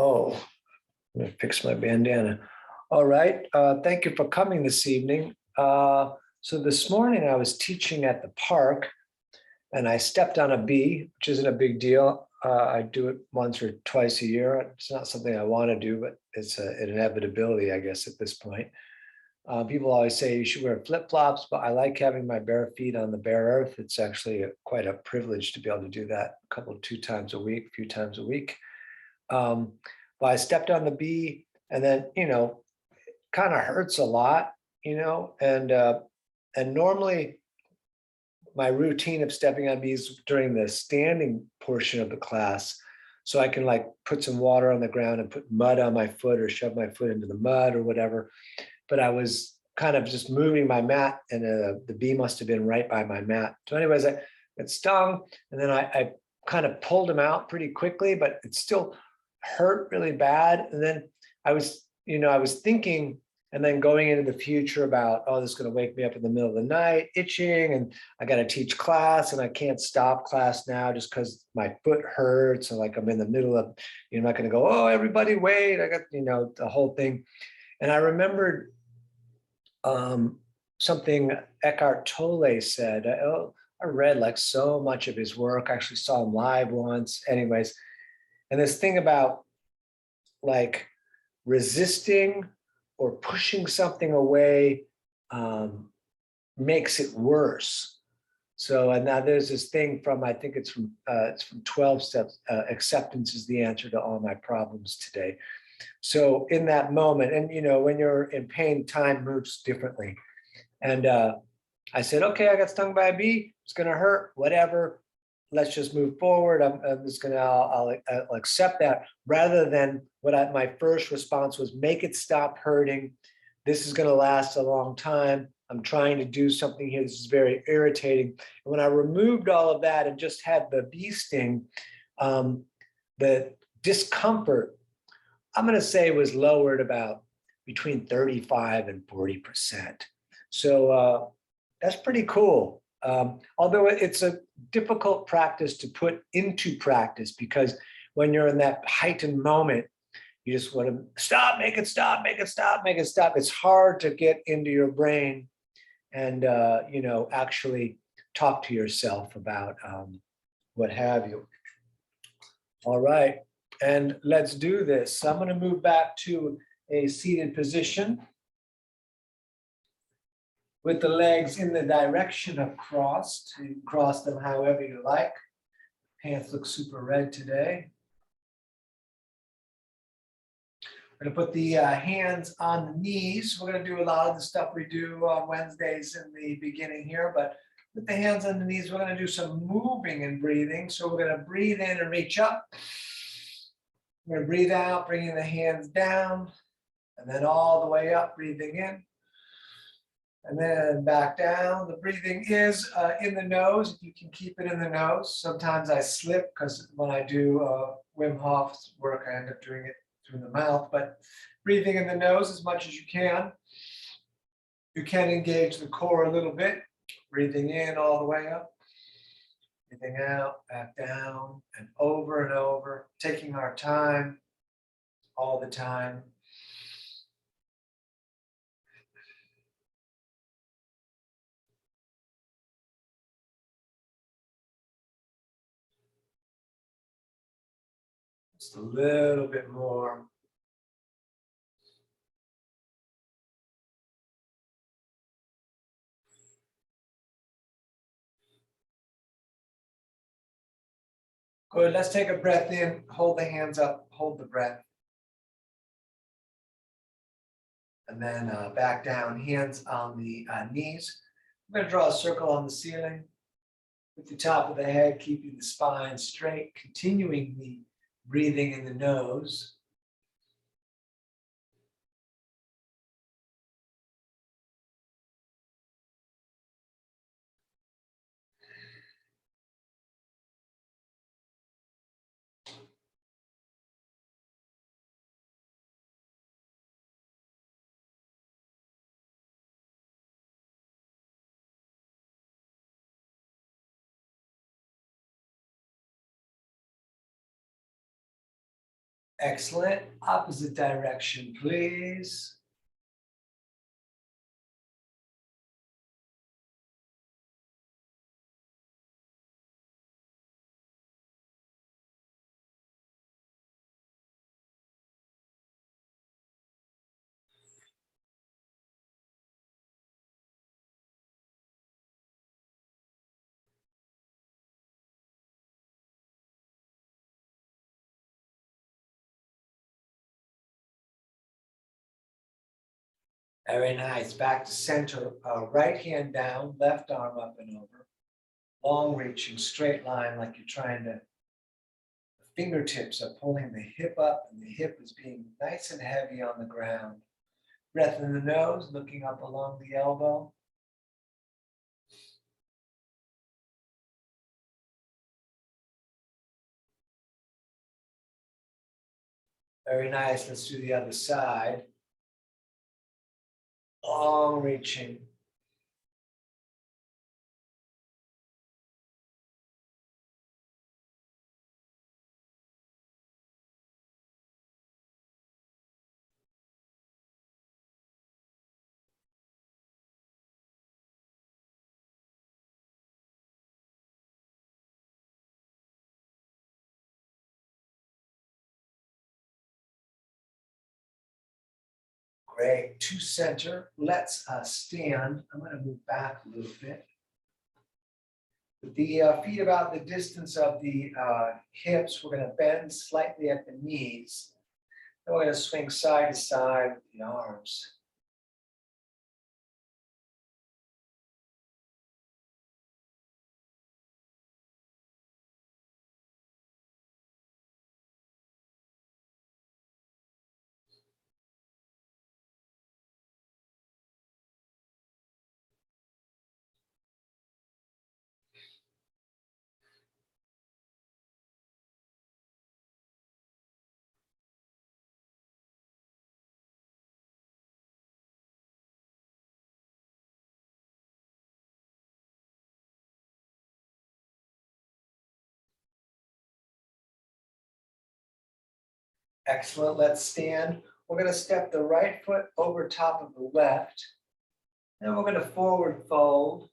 Oh, I'm gonna fix my bandana. All right. Thank you for coming this evening. So this morning I was teaching at the park and I stepped on a bee, which isn't a big deal. I do it once or twice a year. It's not something I want to do, but it's an inevitability, I guess, at this point. People always say you should wear flip-flops, but I like having my bare feet on the bare earth. It's actually quite a privilege to be able to do that two times a week, a few times a week. Um, but I stepped on the bee and then, kind of hurts a lot, and normally my routine of stepping on bees during the standing portion of the class. So I can like put some water on the ground and put mud on my foot or shove my foot into the mud or whatever. But I was kind of just moving my mat and the bee must have been right by my mat. So anyways, I got stung and then I kind of pulled him out pretty quickly, but it still hurt really bad. And then I was thinking and then going into the future about, oh, this is going to wake me up in the middle of the night, itching, and I got to teach class and I can't stop class now just because my foot hurts. And like I'm in the middle of, I'm not going to go, oh, everybody wait. I got, the whole thing. And I remembered something Eckhart Tolle said. I read like so much of his work. I actually saw him live once. Anyways, and this thing about like resisting or pushing something away makes it worse. So, and now there's this thing from, I think it's from 12 steps, acceptance is the answer to all my problems today. So in that moment, and when you're in pain, time moves differently. And I said, okay, I got stung by a bee. It's going to hurt, whatever. Let's just move forward. I'm just going to, I'll accept that rather than my first response was make it stop hurting. This is going to last a long time. I'm trying to do something here. This is very irritating. And when I removed all of that and just had the bee sting, the discomfort, I'm going to say was lowered about between 35 and 40%. So that's pretty cool. Although it's a difficult practice to put into practice because when you're in that heightened moment, you just want to stop, make it stop, make it stop, make it stop. It's hard to get into your brain and, actually talk to yourself about what have you. All right, and let's do this. So I'm going to move back to a seated position with the legs in the direction of crossed. You can cross them however you like. Pants look super red today. We're going to put the hands on the knees. We're going to do a lot of the stuff we do on Wednesdays in the beginning here, but with the hands on the knees, we're going to do some moving and breathing. So we're going to breathe in and reach up. We're going to breathe out, bringing the hands down, and then all the way up, breathing in. And then back down. The breathing is in the nose, if you can keep it in the nose. Sometimes I slip because when I do Wim Hof's work, I end up doing it through the mouth, but breathing in the nose as much as you can. You can engage the core a little bit, breathing in all the way up, breathing out, back down, and over, taking our time all the time. Just a little bit more. Good, let's take a breath in, hold the hands up, hold the breath. And then back down, hands on the knees. I'm going to draw a circle on the ceiling with the top of the head, keeping the spine straight, continuing the breathing in the nose. Excellent. Opposite direction, please. Very nice. Back to center. Right hand down, left arm up and over. Long reaching, straight line like you're trying to. The fingertips are pulling the hip up, and the hip is being nice and heavy on the ground. Breath in the nose, looking up along the elbow. Very nice. Let's do the other side. Long reaching. Great. To center. Let's stand. I'm going to move back a little bit. With the feet about the distance of the hips, we're going to bend slightly at the knees. Then we're going to swing side to side with the arms. Excellent. Let's stand. We're going to step the right foot over top of the left. Then we're going to forward fold.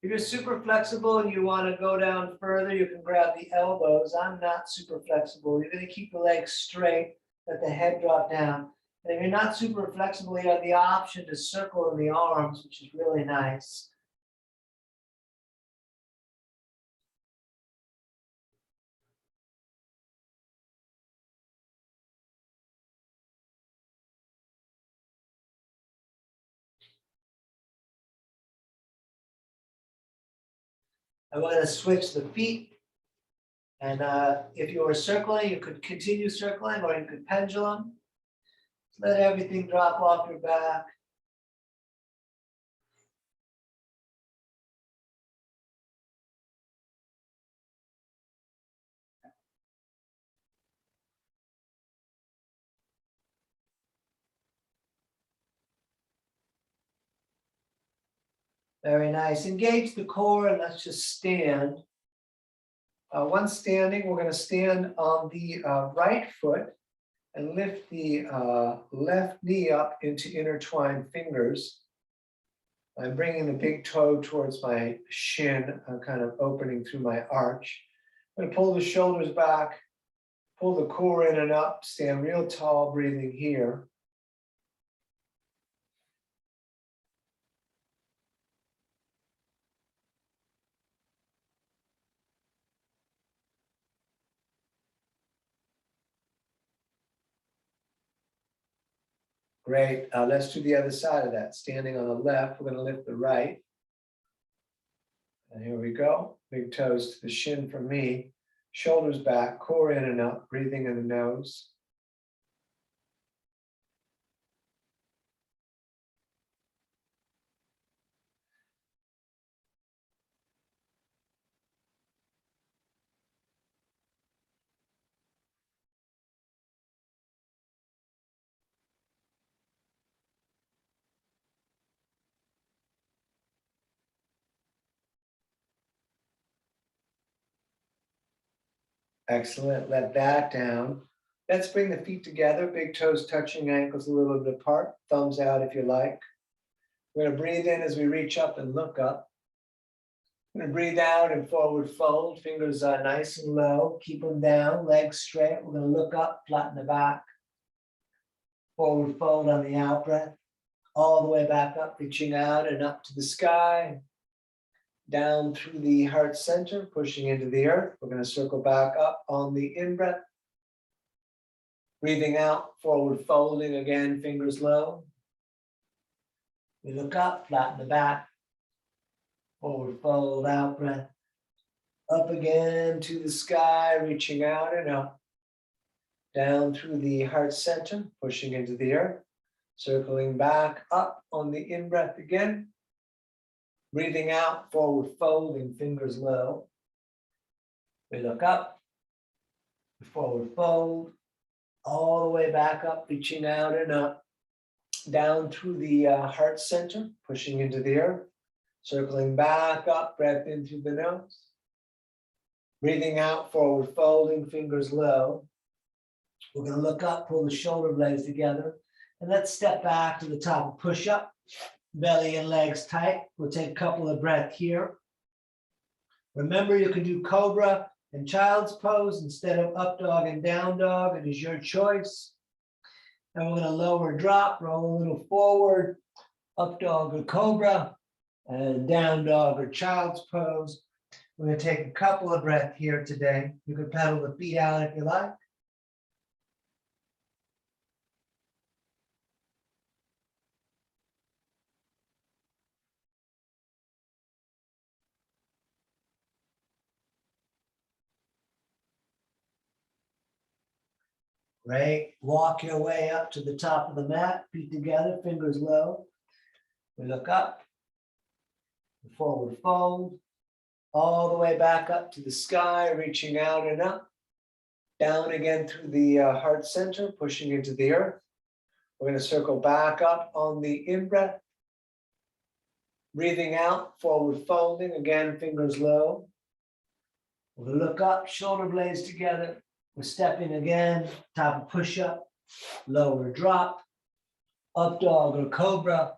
If you're super flexible and you want to go down further, you can grab the elbows. I'm not super flexible. You're going to keep the legs straight, let the head drop down. And if you're not super flexible, you have the option to circle in the arms, which is really nice. And we're going to switch the feet. And if you were circling, you could continue circling, or you could pendulum. Let everything drop off your back. Very nice. Engage the core and let's just stand. Once standing, we're going to stand on the right foot and lift the left knee up into intertwined fingers. I'm bringing the big toe towards my shin, kind of opening through my arch. I'm going to pull the shoulders back, pull the core in and up, stand real tall, breathing here. Great. Let's do the other side of that. Standing on the left, we're going to lift the right. And here we go. Big toes to the shin for me. Shoulders back, core in and up, breathing in the nose. Excellent. Let that down. Let's bring the feet together, big toes touching, ankles a little bit apart, thumbs out if you like. We're going to breathe in as we reach up and look up. We're going to breathe out and forward fold, fingers are nice and low, keep them down, legs straight. We're going to look up, flatten the back. Forward fold on the out breath, all the way back up, reaching out and up to the sky. Down through the heart center, pushing into the earth. We're going to circle back up on the in-breath. Breathing out, forward folding again, fingers low. We look up, flatten the back. Forward fold, out breath. Up again to the sky, reaching out and up. Down through the heart center, pushing into the earth. Circling back up on the in-breath again. Breathing out, forward folding, fingers low. We look up, forward fold, all the way back up, reaching out and up. Down through the heart center, pushing into the earth. Circling back up, breath in through the nose. Breathing out, forward folding, fingers low. We're going to look up, pull the shoulder blades together, and let's step back to the top of push-up. Belly and legs tight. We'll take a couple of breaths here. Remember, you can do cobra and child's pose instead of up dog and down dog. It is your choice. And we're going to lower drop, roll a little forward, up dog or cobra, and down dog or child's pose. We're going to take a couple of breaths here today. You can pedal the feet out if you like. Great. Walk your way up to the top of the mat, feet together, fingers low. We look up, forward fold, all the way back up to the sky, reaching out and up. Down again through the heart center, pushing into the earth. We're going to circle back up on the in-breath. Breathing out, forward folding, again, fingers low. We'll look up, shoulder blades together. We're stepping again, top of push-up, lower drop, up dog or cobra,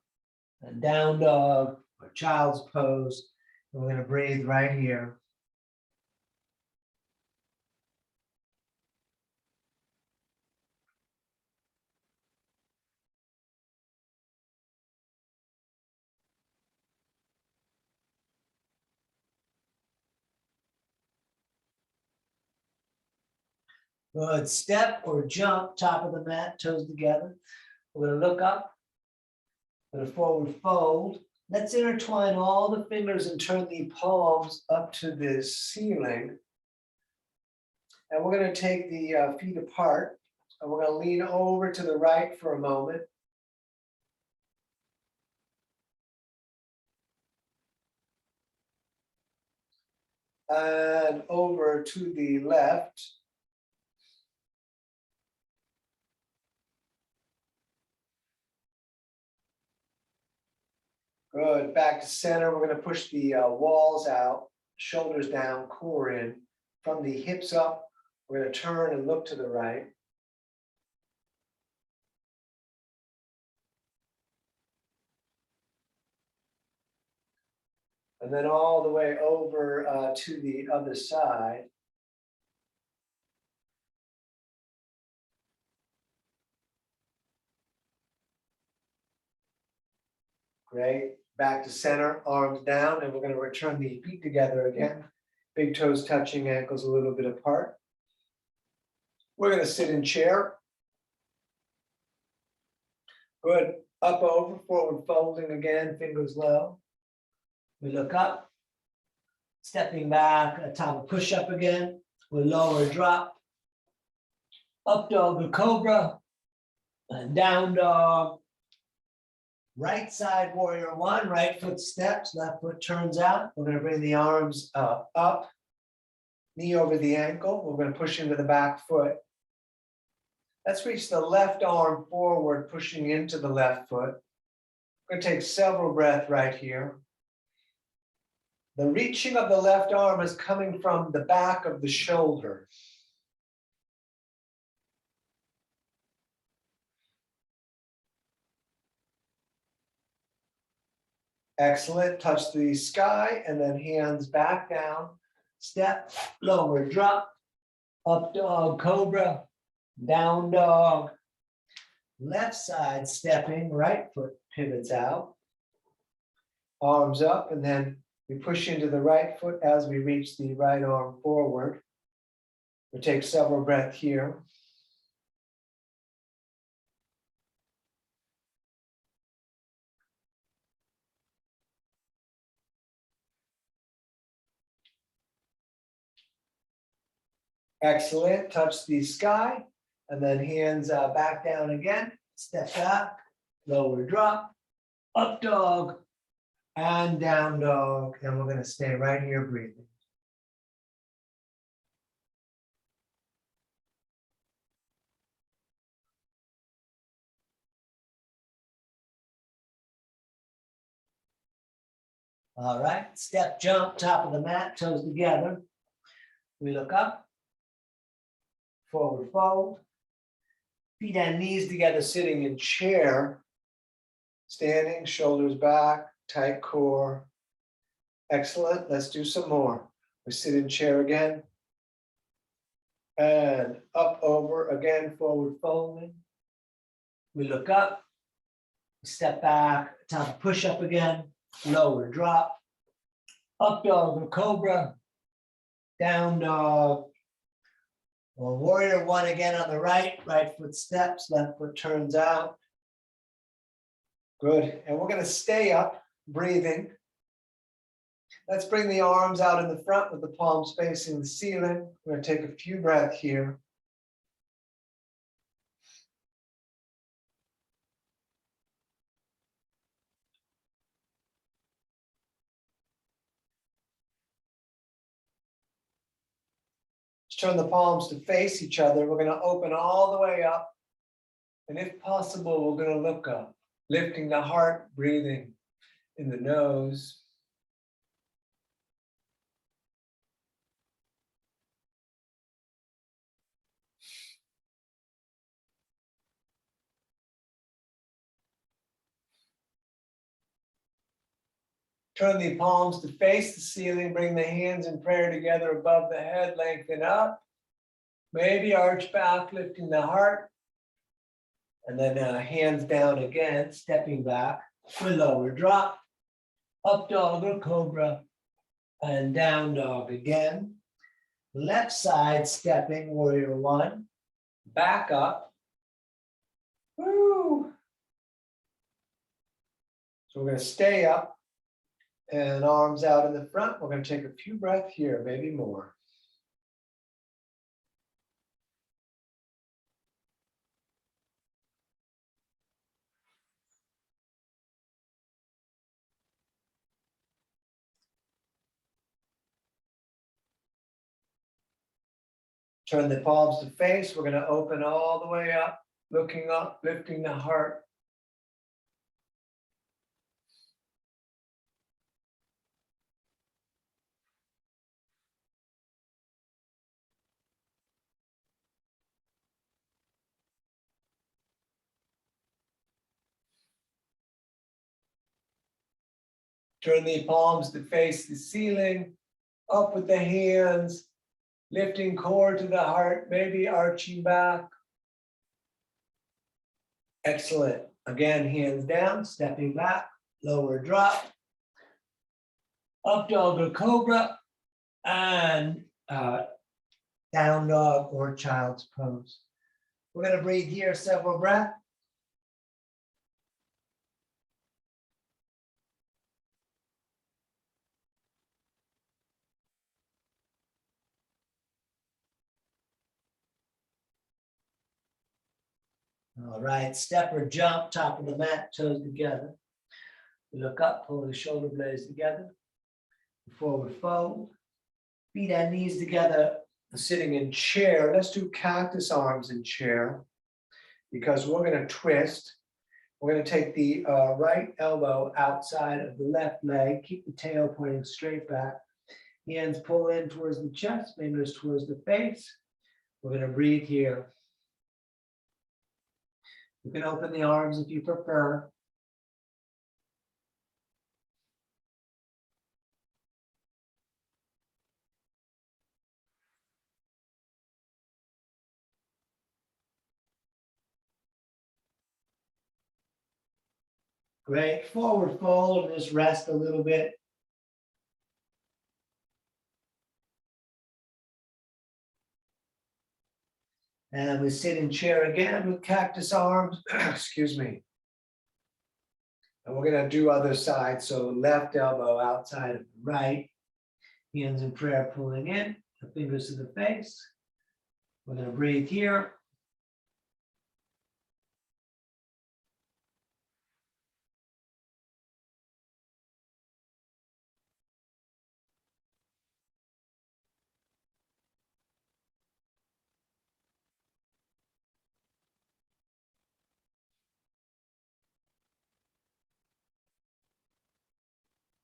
and down dog or child's pose. And we're going to breathe right here. Good. Step or jump, top of the mat, toes together. We're going to look up. We're going to forward fold. Let's intertwine all the fingers and turn the palms up to the ceiling. And we're going to take the feet apart. And we're going to lean over to the right for a moment. And over to the left. Good. Back to center. We're going to push the walls out, shoulders down, core in. From the hips up, we're going to turn and look to the right. And then all the way over to the other side. Great. Back to center, arms down, and we're going to return the feet together again. Big toes touching, ankles a little bit apart. We're going to sit in chair. Good. Up over, forward folding again, fingers low. We look up. Stepping back, top of push-up again. We'll lower drop. Up dog or cobra. And down dog. Right side warrior one, right foot steps, left foot turns out. We're going to bring the arms up, knee over the ankle. We're going to push into the back foot. Let's reach the left arm forward, pushing into the left foot. We're going to take several breaths right here. The reaching of the left arm is coming from the back of the shoulder. Excellent. Touch the sky and then hands back down. Step, lower, drop, up dog, cobra, down dog. Left side stepping, right foot pivots out. Arms up, and then we push into the right foot as we reach the right arm forward. We take several breaths here. Excellent. Touch the sky and then hands back down again. Step back, lower drop, up dog, and down dog. And we're going to stay right here breathing. All right. Step, jump, top of the mat, toes together. We look up, forward fold. Feet and knees together, sitting in chair. Standing, shoulders back, tight core. Excellent. Let's do some more. We sit in chair again. And up, over, again, forward folding. We look up, step back, top push up again, lower drop, up dog or cobra, down dog, or warrior one again on the right, right foot steps, left foot turns out. Good, and we're gonna stay up, breathing. Let's bring the arms out in the front with the palms facing the ceiling. We're gonna take a few breaths here. Turn the palms to face each other. We're going to open all the way up. And if possible, we're going to look up, lifting the heart, breathing in the nose. Turn the palms to face the ceiling. Bring the hands in prayer together above the head. Lengthen up. Maybe arch back, lifting the heart. And then hands down again, stepping back. We lower drop. Up dog or cobra. And down dog again. Left side stepping, warrior one. Back up. Woo. So we're going to stay up. And arms out in the front. We're going to take a few breaths here, maybe more. Turn the palms to face. We're going to open all the way up, looking up, lifting the heart. Turn the palms to face the ceiling, up with the hands, lifting core to the heart, maybe arching back. Excellent. Again, hands down, stepping back, lower drop, up dog or cobra, and down dog or child's pose. We're going to breathe here several breaths. All right, step or jump, top of the mat, toes together. We look up, pull the shoulder blades together. Forward fold. Feet and knees together, sitting in chair. Let's do cactus arms in chair because we're going to twist. We're going to take the right elbow outside of the left leg. Keep the tail pointing straight back. Hands pull in towards the chest, fingers towards the face. We're going to breathe here. You can open the arms if you prefer. Great. Forward fold, just rest a little bit. And we sit in chair again with cactus arms. Excuse me. And we're going to do other side. So left elbow outside of the right. Hands in prayer pulling in. The fingers to the face. We're going to breathe here.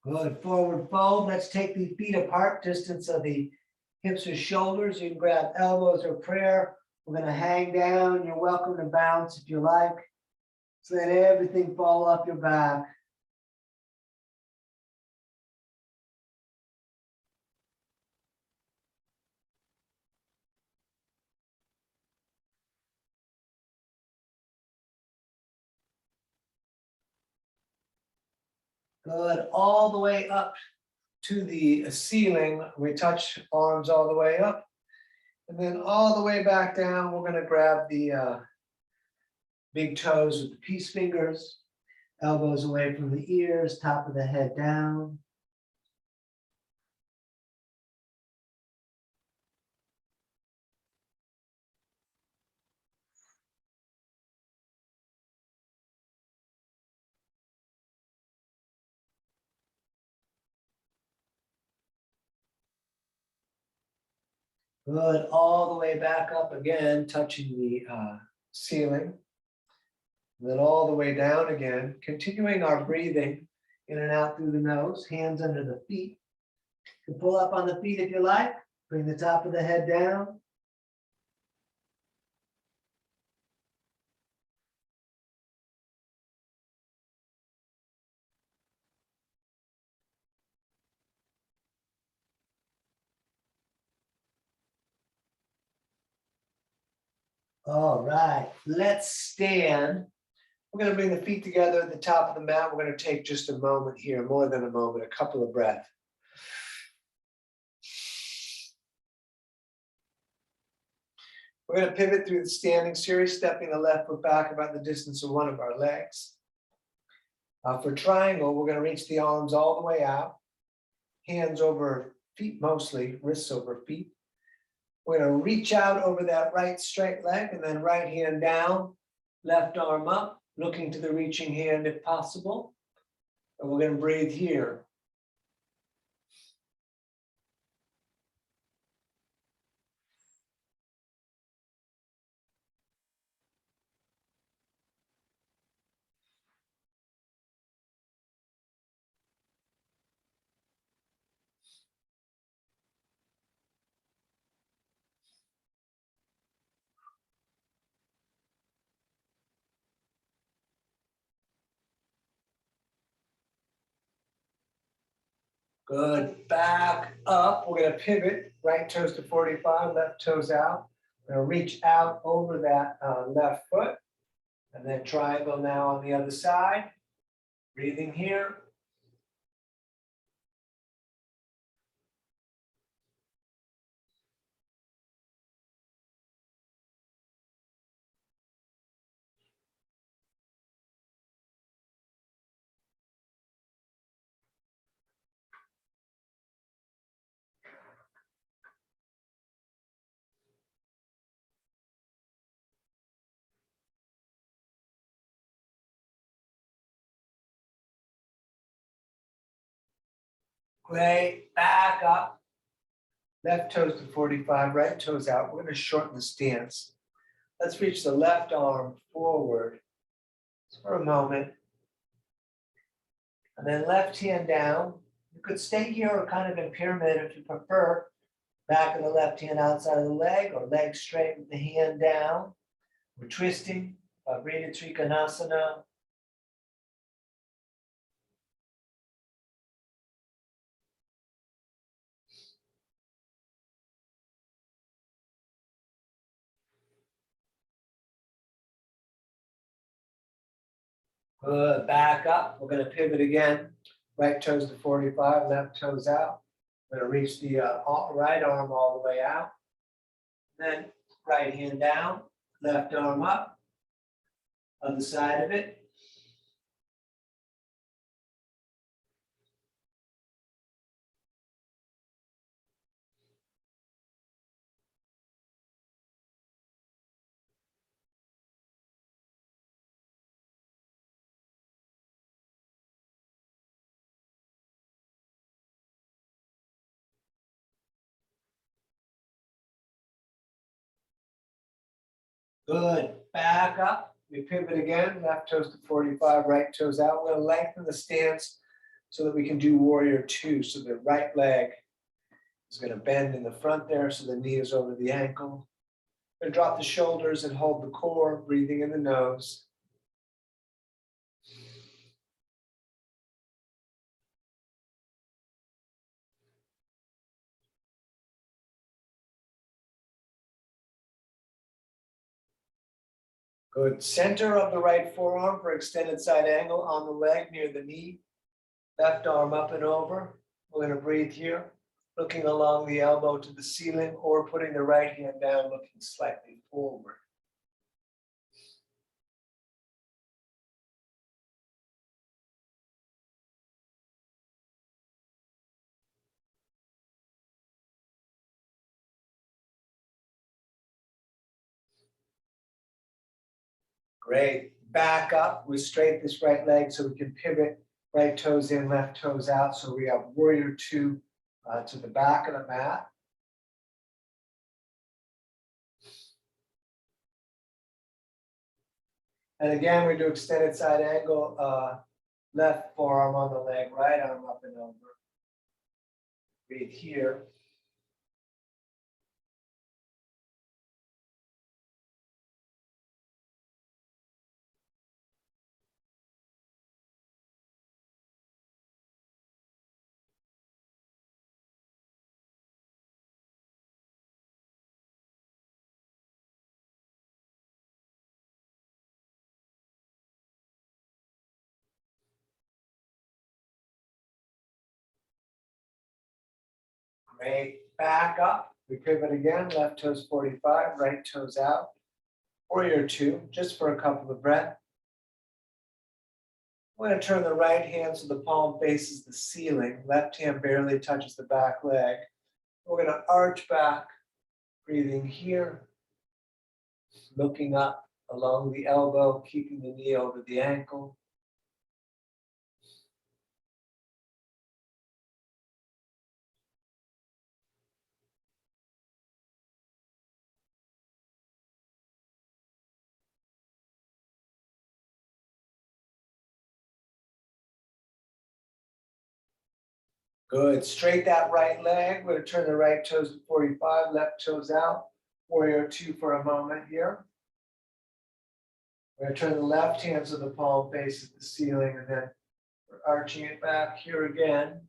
Good. Forward fold. Let's take the feet apart, distance of the hips or shoulders. You can grab elbows or prayer. We're going to hang down. You're welcome to bounce if you like. So let everything fall off your back. Good. All the way up to the ceiling. We touch arms all the way up. And then all the way back down, we're going to grab the big toes with the peace fingers. Elbows away from the ears, top of the head down. Good. All the way back up again, touching the ceiling. And then all the way down again, continuing our breathing in and out through the nose, hands under the feet. You can pull up on the feet if you like. Bring the top of the head down. All right, let's stand. We're going to bring the feet together at the top of the mat. We're going to take just a moment here, more than a moment, a couple of breaths. We're going to pivot through the standing series, stepping the left foot back about the distance of one of our legs. For triangle, we're going to reach the arms all the way out, hands over feet mostly, wrists over feet. We're going to reach out over that right straight leg and then right hand down, left arm up, looking to the reaching hand if possible. And we're going to breathe here. Good. Back up. We're going to pivot. Right toes to 45, left toes out. We're going to reach out over that left foot. And then triangle now on the other side. Breathing here. Great. Back up. Left toes to 45, right toes out. We're going to shorten the stance. Let's reach the left arm forward for a moment. And then left hand down. You could stay here or kind of in pyramid if you prefer. Back of the left hand outside of the leg or leg straight with the hand down. We're twisting, Vritta Trikonasana. Good, back up. We're gonna pivot again. Right toes to 45, left toes out. We're gonna reach the right arm all the way out. Then right hand down, left arm up, other side of it. Good, back up. We pivot again, left toes to 45, right toes out. We're gonna lengthen the stance so that we can do warrior two. So the right leg is gonna bend in the front there, so the knee is over the ankle. We're gonna drop the shoulders and hold the core, breathing in the nose. Good, center of the right forearm for extended side angle on the leg near the knee. Left arm up and over. We're gonna breathe here, looking along the elbow to the ceiling or putting the right hand down, looking slightly forward. Great, back up, we straighten this right leg so we can pivot, right toes in, left toes out. So we have warrior two to the back of the mat. And again, we do extended side angle, left forearm on the leg, right arm up and over. Breathe here. Great, back up. We pivot again, left toes 45, right toes out. Warrior two, just for a couple of breaths. I'm going to turn the right hand so the palm faces the ceiling. Left hand barely touches the back leg. We're going to arch back, breathing here, looking up along the elbow, keeping the knee over the ankle. Good, straight that right leg. We're going to turn the right toes to 45, left toes out. Warrior two for a moment here. We're going to turn the left hand so the palm faces the ceiling, and then we're arching it back here again.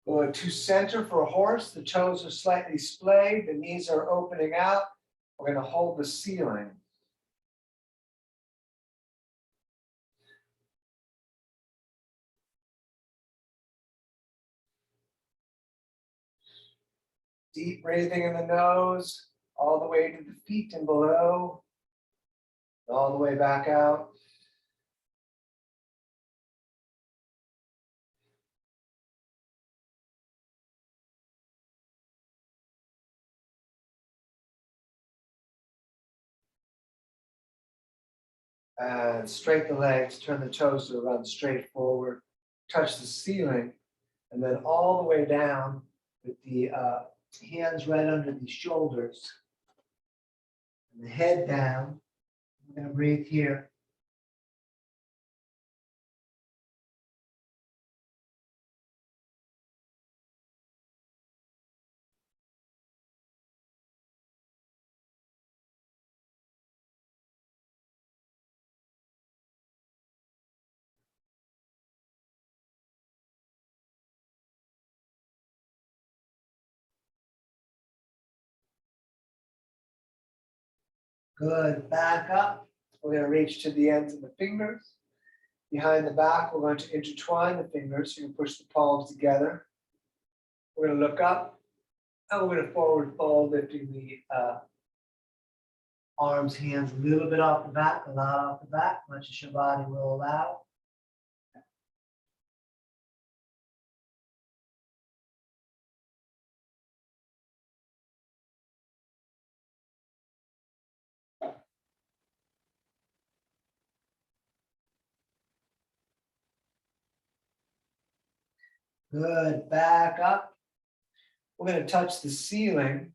Going to center for a horse. The toes are slightly splayed. The knees are opening out. We're going to hold the ceiling. Deep breathing in the nose, all the way to the feet and below, all the way back out. And straighten the legs, turn the toes to run straight forward, touch the ceiling, and then all the way down with the hands right under the shoulders, and the head down. I'm going to breathe here. Good, back up. We're going to reach to the ends of the fingers. Behind the back, we're going to intertwine the fingers. So you can push the palms together. We're going to look up and we're going to forward fold, lifting the arms, hands a little bit off the back, a lot off the back, much as your body will allow. Good, back up. We're going to touch the ceiling.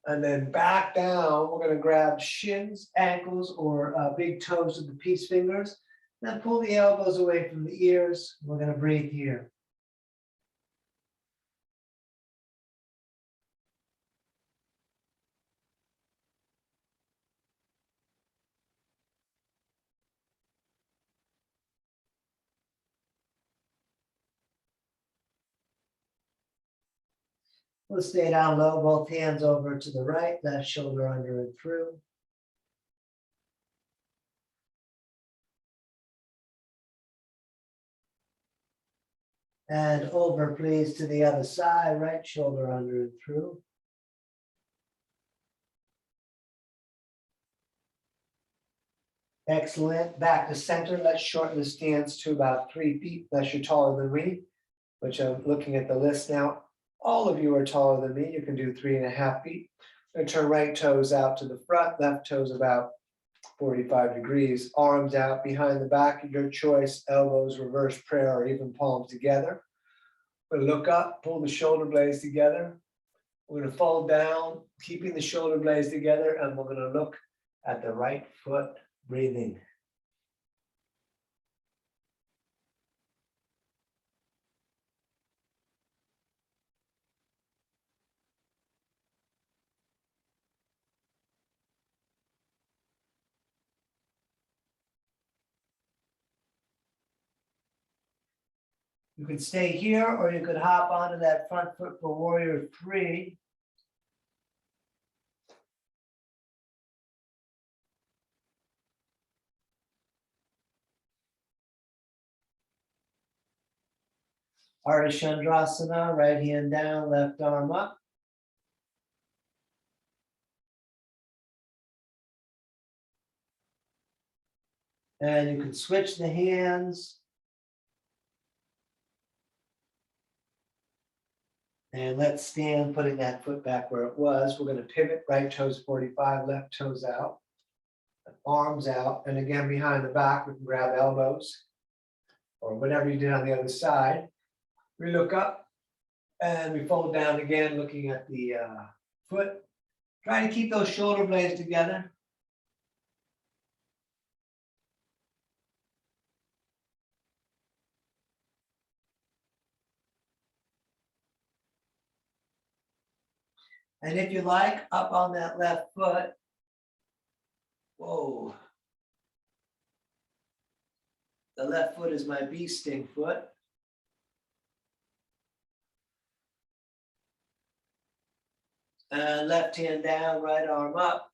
And then back down, we're going to grab shins, ankles, or big toes of the peace fingers. Then pull the elbows away from the ears. We're going to breathe here. We'll stay down low, both hands over to the right, left shoulder under and through. And over, please, to the other side, right shoulder under and through. Excellent. Back to center. Let's shorten the stance to about 3 feet, unless you're taller than me, which I'm looking at the list now. All of you are taller than me. You can do 3.5 feet. I'm going to turn right toes out to the front, left toes about 45 degrees, arms out behind the back of your choice, elbows, reverse prayer, or even palms together. We're going to look up, pull the shoulder blades together. We're going to fold down, keeping the shoulder blades together, and we're going to look at the right foot, breathing. You could stay here, or you could hop onto that front foot for warrior 3. Ardha Chandrasana, right hand down, left arm up. And you can switch the hands. And let's stand, putting that foot back where it was. We're going to pivot, right toes 45, left toes out, arms out. And again, behind the back, we can grab elbows or whatever you did on the other side. We look up and we fold down again, looking at the foot. Try to keep those shoulder blades together. And if you like, up on that left foot. Whoa. The left foot is my bee sting foot. And left hand down, right arm up.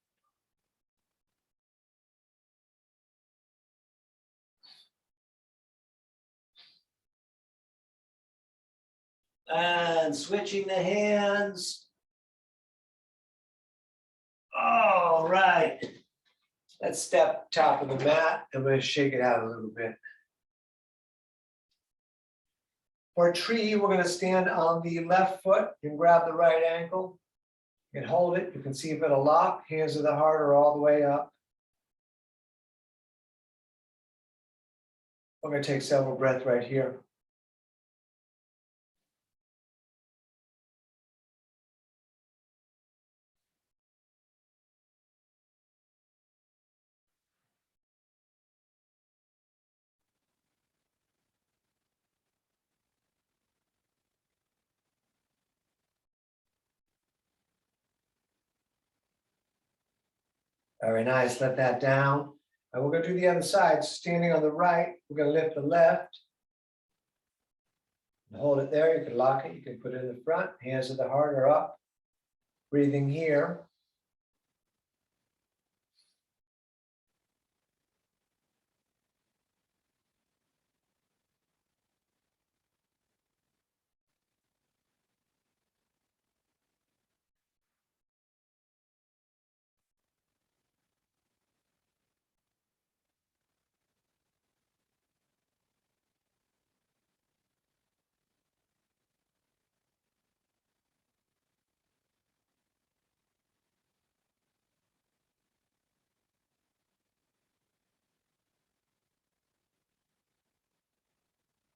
And switching the hands. All right. Let's step top of the mat. I'm going to shake it out a little bit. For a tree, we're going to stand on the left foot and grab the right ankle. You can hold it. You can see if it'll lock. Hands to the heart are all the way up. We're going to take several breaths right here. Very nice. Let that down. And we're going to do the other side. Standing on the right, we're going to lift the left. Hold it there. You can lock it. You can put it in the front. Hands to the heart are up. Breathing here.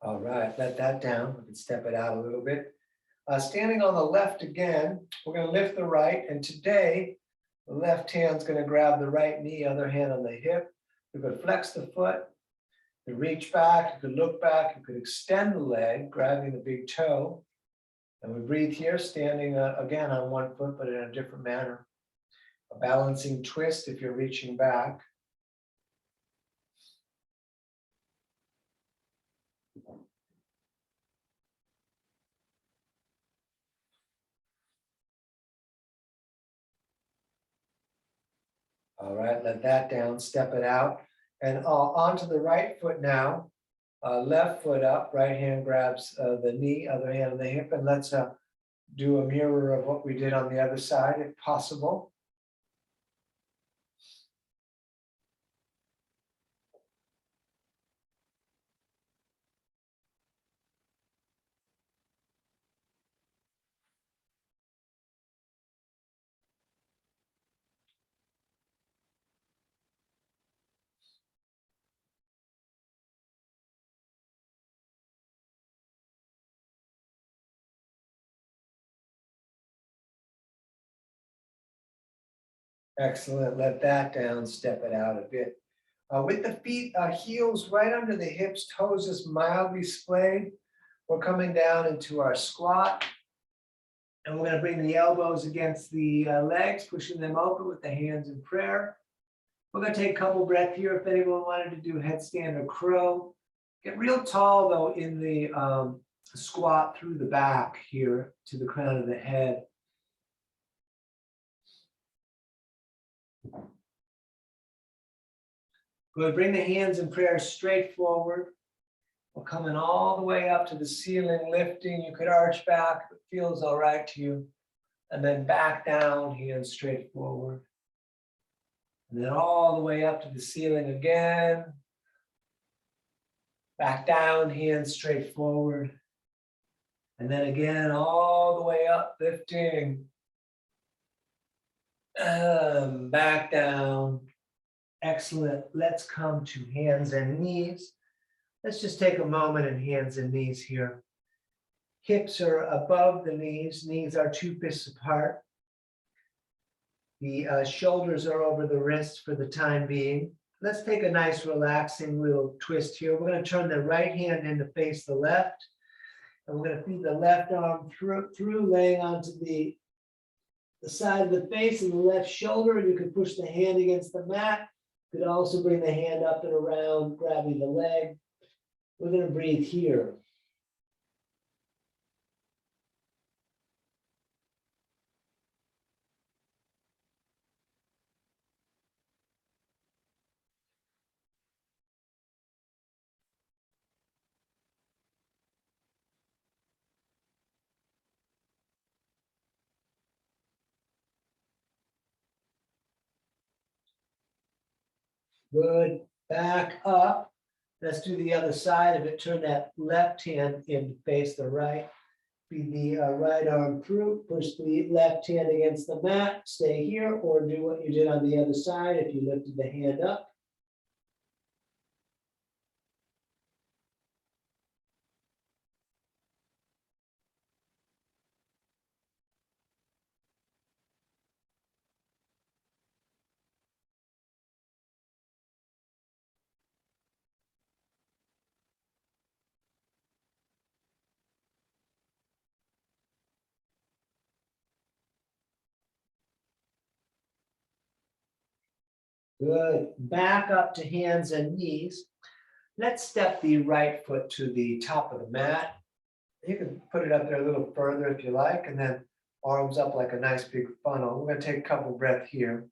All right, let that down. We can step it out a little bit. Standing on the left again, we're going to lift the right. And today, the left hand's going to grab the right knee, other hand on the hip. You could flex the foot. You could reach back. You could look back. You could extend the leg, grabbing the big toe. And we breathe here, standing again on one foot, but in a different manner. A balancing twist if you're reaching back. All right, let that down, step it out. And onto the right foot now. Left foot up, right hand grabs the knee, other hand on the hip, and let's do a mirror of what we did on the other side, if possible. Excellent, let that down, step it out a bit. With the feet, heels right under the hips, toes just mildly splayed. We're coming down into our squat. And we're going to bring the elbows against the legs, pushing them open with the hands in prayer. We're going to take a couple breaths here. If anyone wanted to do headstand or crow, get real tall though in the squat through the back here to the crown of the head. Good. Bring the hands in prayer straight forward. We're coming all the way up to the ceiling, lifting. You could arch back if it feels all right to you. And then back down, hands straight forward. And then all the way up to the ceiling again. Back down, hands straight forward. And then again, all the way up, lifting. Back down. Excellent. Let's come to hands and knees. Let's just take a moment in hands and knees here. Hips are above the knees. Knees are 2 fists apart. The shoulders are over the wrists for the time being. Let's take a nice relaxing little twist here. We're going to turn the right hand in to face the left. And we're going to feed the left arm through laying onto the side of the face and the left shoulder. And you can push the hand against the mat. You could also bring the hand up and around, grabbing the leg. We're going to breathe here. Good. Back up. Let's do the other side of it. Turn that left hand in to face the right. Feed the right arm through. Push the left hand against the mat. Stay here or do what you did on the other side if you lifted the hand up. Good. Back up to hands and knees. Let's step the right foot to the top of the mat. You can put it up there a little further if you like, and then arms up like a nice big funnel. We're going to take a couple breaths here.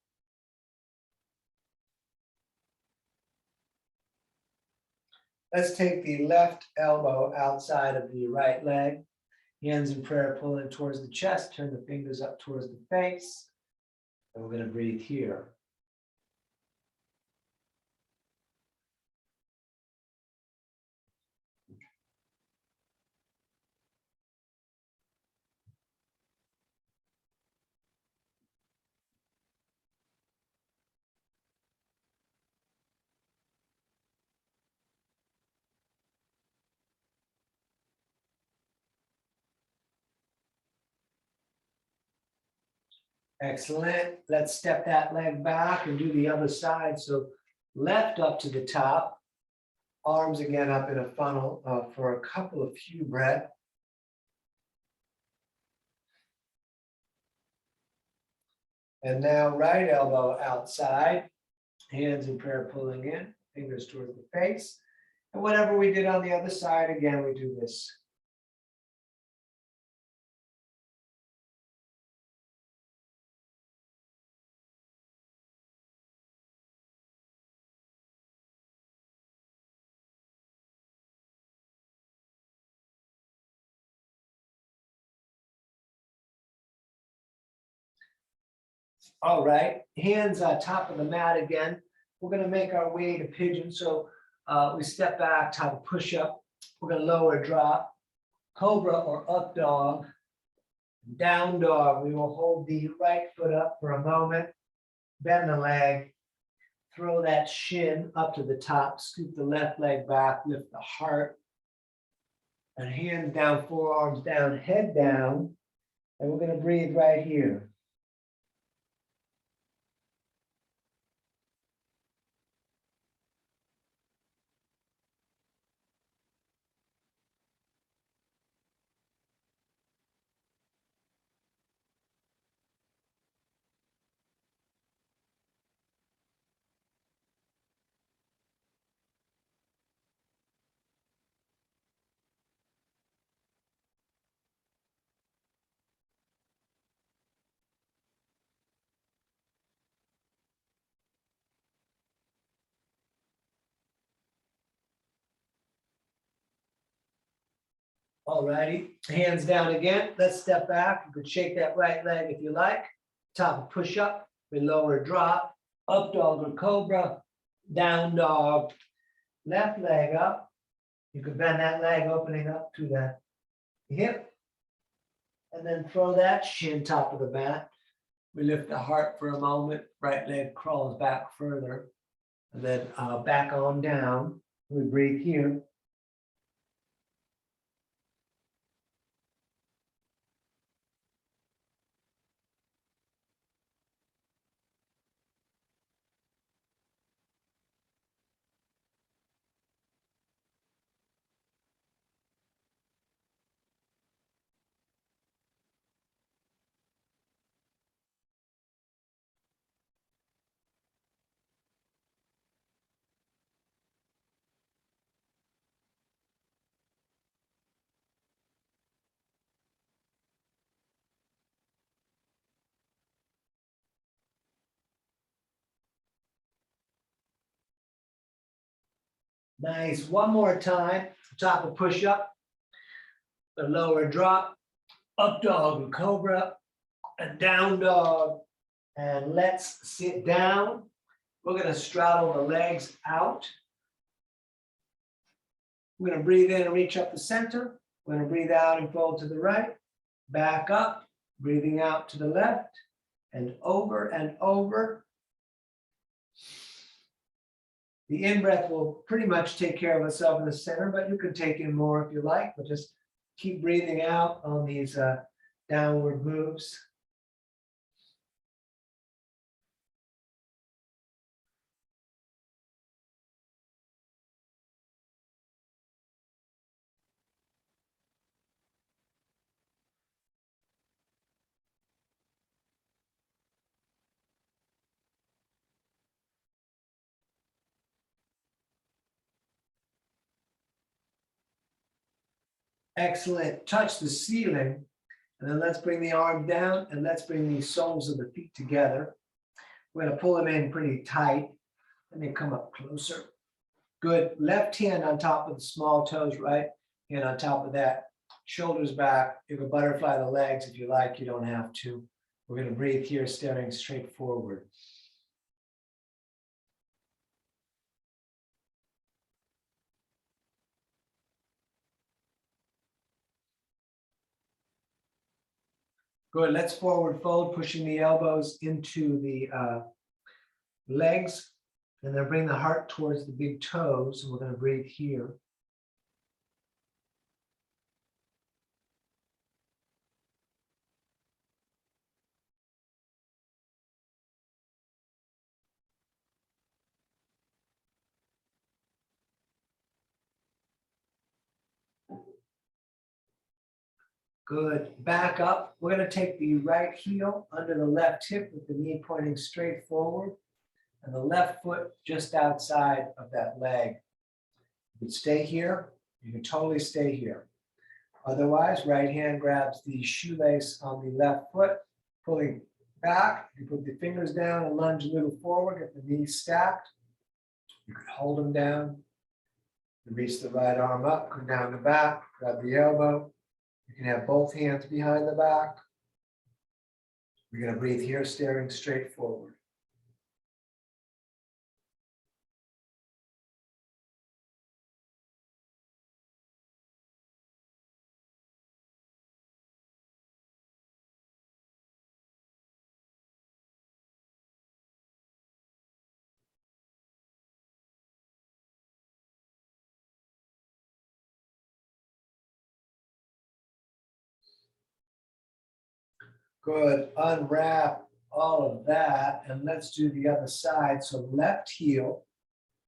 Let's take the left elbow outside of the right leg. Hands in prayer pulling towards the chest. Turn the fingers up towards the face. And we're going to breathe here. Excellent. Let's step that leg back and do the other side. So left up to the top, arms again up in a funnel for a couple of few breaths. And now right elbow outside, hands in prayer pulling in, fingers towards the face. And whatever we did on the other side, again, we do this. All right, hands on top of the mat again. We're going to make our way to pigeon. So we step back, top of push up. We're going to lower drop, cobra or up dog, down dog. We will hold the right foot up for a moment, bend the leg, throw that shin up to the top, scoop the left leg back, lift the heart, and hands down, forearms down, head down. And we're going to breathe right here. All righty, hands down again. Let's step back. You could shake that right leg if you like. Top of push up, we lower drop, up dog or cobra, down dog, left leg up. You could bend that leg opening up to the hip. And then throw that shin top of the mat. We lift the heart for a moment. Right leg crawls back further. And then back on down. We breathe here. Nice. One more time. Top of push up. The lower drop. Up dog and cobra. And down dog. And let's sit down. We're going to straddle the legs out. We're going to breathe in and reach up the center. We're going to breathe out and fold to the right. Back up. Breathing out to the left. And over and over. The in-breath will pretty much take care of itself in the center, but you can take in more if you like, but just keep breathing out on these downward moves. Excellent. Touch the ceiling. And then let's bring the arm down and let's bring the soles of the feet together. We're going to pull them in pretty tight and they come up closer. Good. Left hand on top of the small toes, right hand on top of that. Shoulders back. You can butterfly the legs if you like. You don't have to. We're going to breathe here, staring straight forward. Good. Let's forward fold, pushing the elbows into the legs, and then bring the heart towards the big toes. And we're going to breathe here. Good. Back up. We're going to take the right heel under the left hip with the knee pointing straight forward and the left foot just outside of that leg. You can stay here. You can totally stay here. Otherwise, right hand grabs the shoelace on the left foot, pulling back. You put the fingers down and lunge a little forward, get the knees stacked. You can hold them down. You reach the right arm up, come down the back, grab the elbow. You can have both hands behind the back. We're going to breathe here, staring straight forward. Good. Unwrap all of that and let's do the other side. So left heel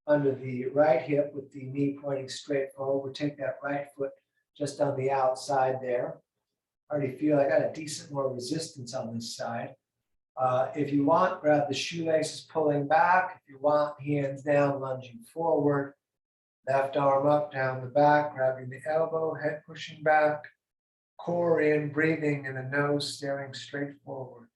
under the right hip with the knee pointing straight forward. We'll take that right foot just on the outside there. I already feel I got a decent more resistance on this side. If you want, grab the shoelaces pulling back. If you want, hands down, lunging forward. Left arm up, down the back, grabbing the elbow, head pushing back. Core in, breathing, and the nose staring straight forward.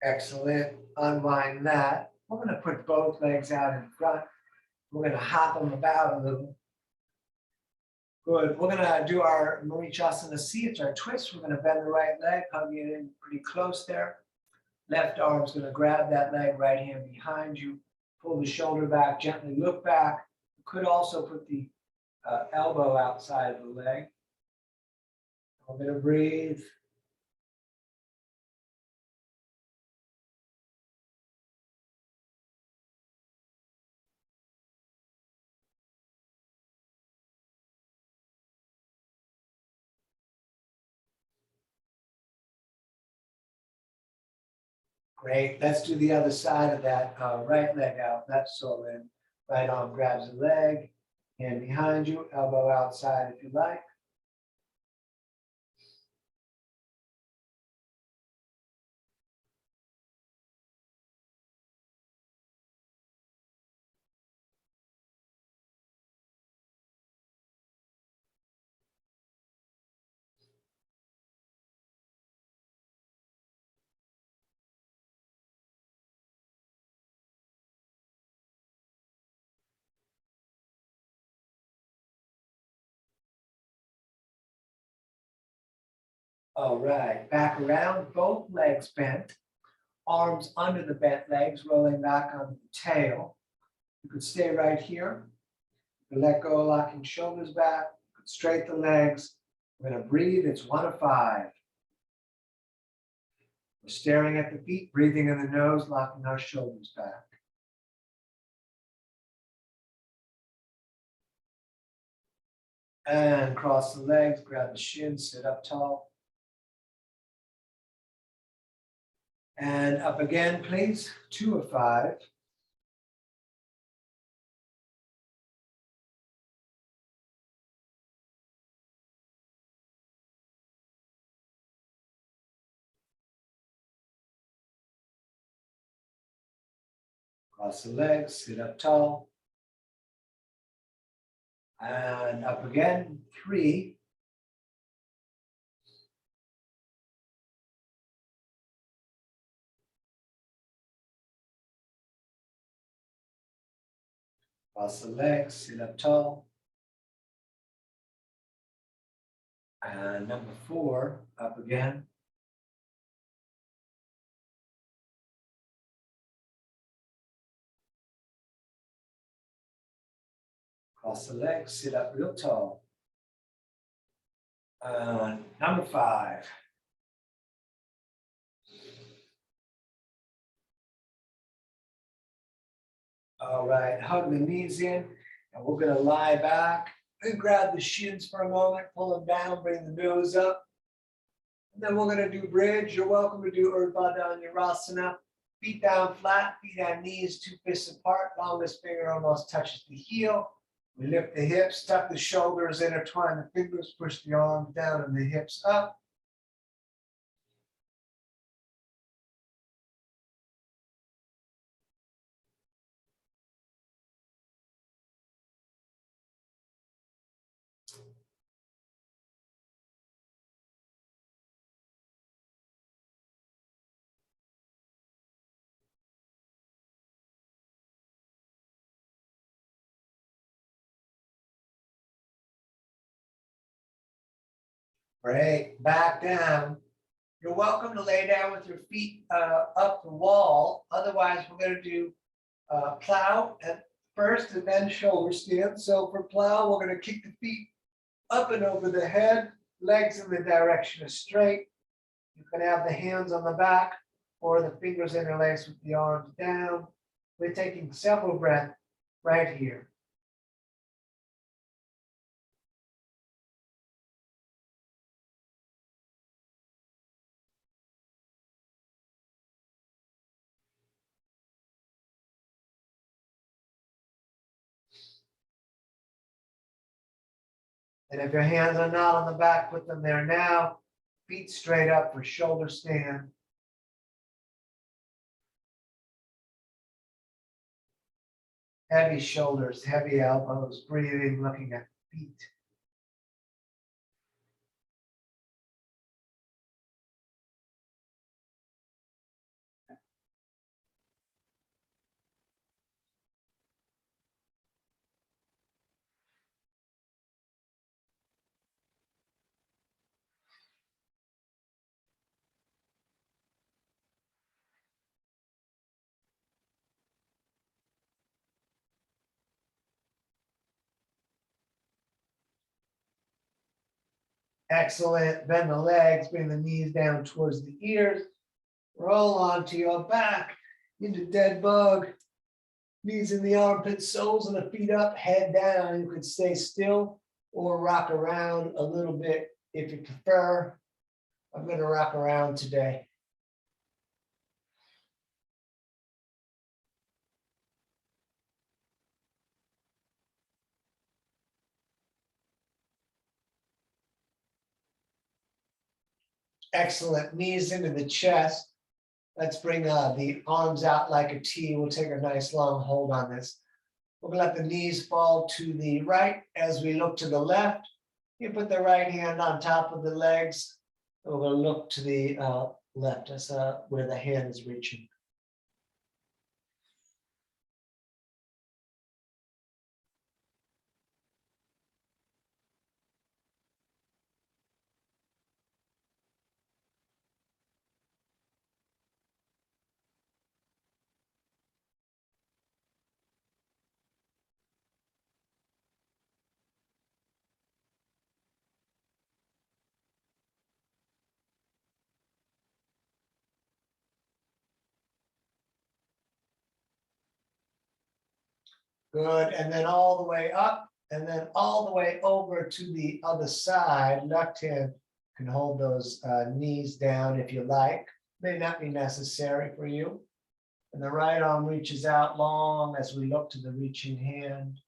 Excellent. Unwind that. We're going to put both legs out in front. We're going to hop them about a little. Good. We're going to do our Marichasana C. It's our twist. We're going to bend the right leg, hugging it in pretty close there. Left arm's going to grab that leg, right hand behind you. Pull the shoulder back, gently look back. You could also put the elbow outside of the leg. We're going to breathe. Great. Let's do the other side of that. Right leg out, left sole in. Right arm grabs the leg, hand behind you, elbow outside if you like. All right, back around, both legs bent, arms under the bent legs, rolling back on the tail. You could stay right here. You could let go, locking shoulders back. You could straighten the legs. We're going to breathe. It's 1 to 5. We're staring at the feet, breathing in the nose, locking our shoulders back. And cross the legs, grab the shins, sit up tall. And up again, please. 2 of 5. Cross the legs, sit up tall. And up again, 3. Cross the legs, sit up tall. And number 4, up again. Cross the legs, sit up real tall. Number 5. All right, hug the knees in, and we're gonna lie back and grab the shins for a moment, pull them down, bring the nose up. And then we're gonna do bridge. You're welcome to do Urdhva Dhanurasana. Feet down flat, feet on knees, 2 fists apart, longest finger almost touches the heel. We lift the hips, tuck the shoulders, intertwine the fingers, push the arms down and the hips up. Great, back down. You're welcome to lay down with your feet up the wall. Otherwise, we're going to do plow at first and then shoulder stand. So for plow, we're going to kick the feet up and over the head, legs in the direction of straight. You can have the hands on the back or the fingers interlaced with the arms down. We're taking several breaths right here. And if your hands are not on the back, put them there now. Feet straight up for shoulder stand. Heavy shoulders, heavy elbows, breathing, looking at feet. Excellent. Bend the legs, bring the knees down towards the ears. Roll onto your back into dead bug. Knees in the armpits, soles of the feet up, head down. You could stay still or rock around a little bit if you prefer. I'm going to rock around today. Excellent. Knees into the chest. Let's bring the arms out like a T. We'll take a nice long hold on this. We're going to let the knees fall to the right as we look to the left. You put the right hand on top of the legs. We're going to look to the left as where the hand is reaching. Good, and then all the way up, and then all the way over to the other side. Left hand can hold those knees down if you like. May not be necessary for you. And the right arm reaches out long as we look to the reaching hand.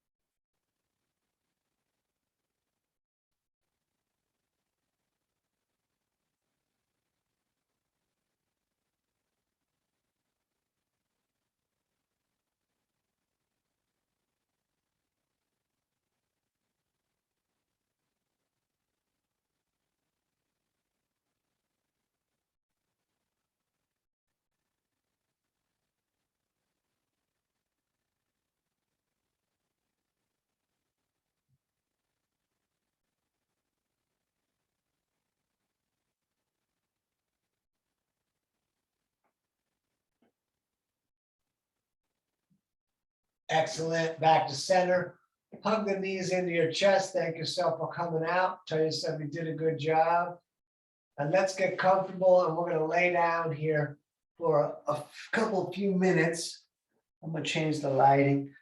Excellent. Back to center. Hug the knees into your chest. Thank yourself for coming out. Tell yourself you did a good job. And let's get comfortable, and we're going to lay down here for a few minutes. I'm gonna change the lighting.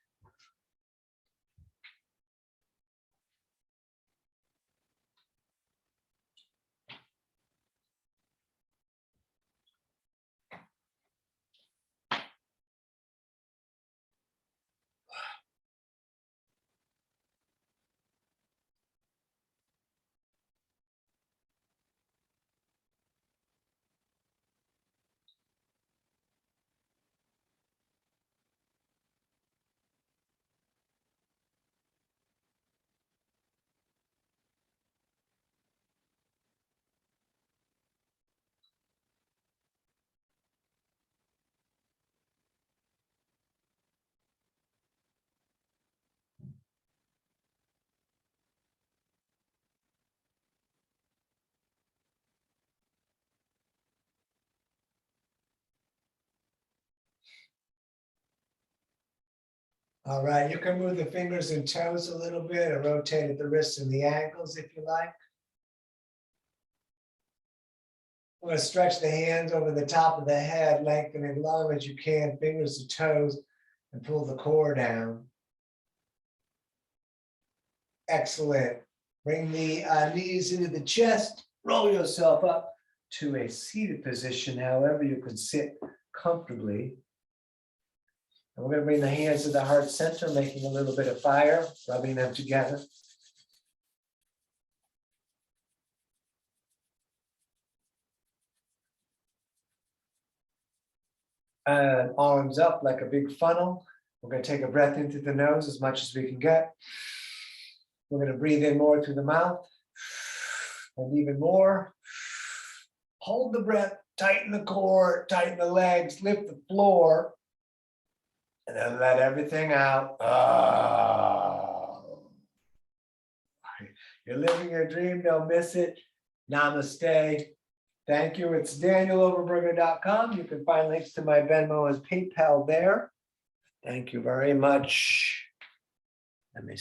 All right, you can move the fingers and toes a little bit or rotate at the wrists and the ankles if you like. I'm going to stretch the hands over the top of the head, lengthen as long as you can, fingers to toes, and pull the core down. Excellent. Bring the knees into the chest, roll yourself up to a seated position, however you can sit comfortably. And we're going to bring the hands to the heart center, making a little bit of fire, rubbing them together. And arms up like a big funnel. We're going to take a breath into the nose as much as we can get. We're going to breathe in more through the mouth and even more. Hold the breath, tighten the core, tighten the legs, lift the floor, and then let everything out. You're living your dream, don't miss it. Namaste. Thank you. It's danieloverberger.com. You can find links to my Venmo and PayPal there. Thank you very much. Let me see.